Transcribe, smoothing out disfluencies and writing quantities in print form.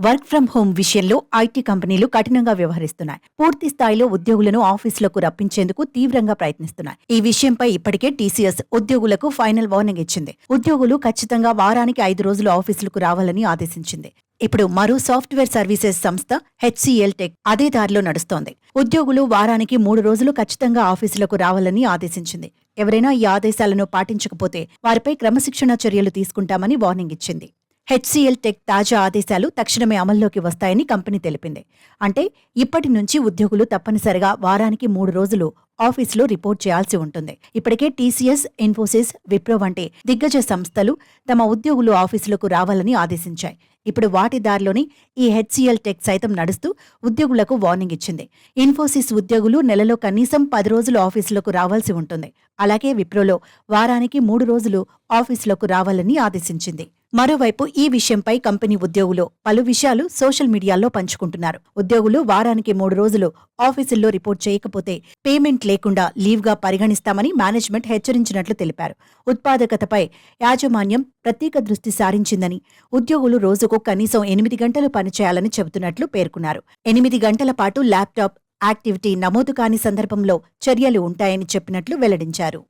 Work from home విషయంలో IT కంపెనీలు కఠినంగా వ్యవహరిస్తున్నాయి. పూర్తి స్థాయిలో ఉద్యోగులను ఆఫీసులకు రప్పించేందుకు తీవ్రంగా ప్రయత్నిస్తున్నాయి. ఈ విషయంపై ఇప్పటికే టీసీఎస్ ఉద్యోగులకు ఫైనల్ వార్నింగ్ ఇచ్చింది. ఉద్యోగులు ఖచ్చితంగా వారానికి 5 రోజులు ఆఫీసులకు రావాలని ఆదేశించింది. ఇప్పుడు మరో సాఫ్ట్వేర్ సర్వీసెస్ సంస్థ హెచ్సిఎల్ టెక్ అదే దారిలో నడుస్తోంది. ఉద్యోగులు వారానికి 3 రోజులు ఖచ్చితంగా ఆఫీసులకు రావాలని ఆదేశించింది. ఎవరైనా ఈ ఆదేశాలను పాటించకపోతే వారిపై క్రమశిక్షణ చర్యలు తీసుకుంటామని వార్నింగ్ ఇచ్చింది. హెచ్సిఎల్ టెక్ తాజా ఆదేశాలు తక్షణమే అమల్లోకి వస్తాయని కంపెనీ తెలిపింది. అంటే ఇప్పటి నుంచి ఉద్యోగులు తప్పనిసరిగా వారానికి 3 రోజులు ఆఫీసులో రిపోర్ట్ చేయాల్సి ఉంటుంది. ఇప్పటికే టీసీఎస్, ఇన్ఫోసిస్, విప్రో వంటి దిగ్గజ సంస్థలు తమ ఉద్యోగులు ఆఫీసులకు రావాలని ఆదేశించాయి. ఇప్పుడు వాటి దారిలోని ఈ హెచ్సిఎల్ టెక్ సైతం నడుస్తూ ఉద్యోగులకు వార్నింగ్ ఇచ్చింది. ఇన్ఫోసిస్ ఉద్యోగులు నెలలో కనీసం 10 రోజులు ఆఫీసులకు రావాల్సి ఉంటుంది. అలాగే విప్రోలో వారానికి 3 రోజులు ఆఫీసులకు రావాలని ఆదేశించింది. మరోవైపు ఈ విషయంపై కంపెనీ ఉద్యోగులు పలు విషయాలు సోషల్ మీడియాలో పంచుకుంటున్నారు. ఉద్యోగులు వారానికి 3 రోజులు ఆఫీసుల్లో రిపోర్ట్ చేయకపోతే పేమెంట్ లేకుండా లీవ్గా పరిగణిస్తామని మేనేజ్మెంట్ హెచ్చరించినట్లు తెలిపారు. ఉత్పాదకతపై యాజమాన్యం ప్రత్యేక దృష్టి సారించిందని, ఉద్యోగులు రోజుకు కనీసం 8 గంటలు పనిచేయాలని చెబుతున్నట్లు పేర్కొన్నారు. 8 గంటల పాటు ల్యాప్టాప్ యాక్టివిటీ నమోదు కాని సందర్భంలో చర్యలు ఉంటాయని చెప్పినట్లు వెల్లడించారు.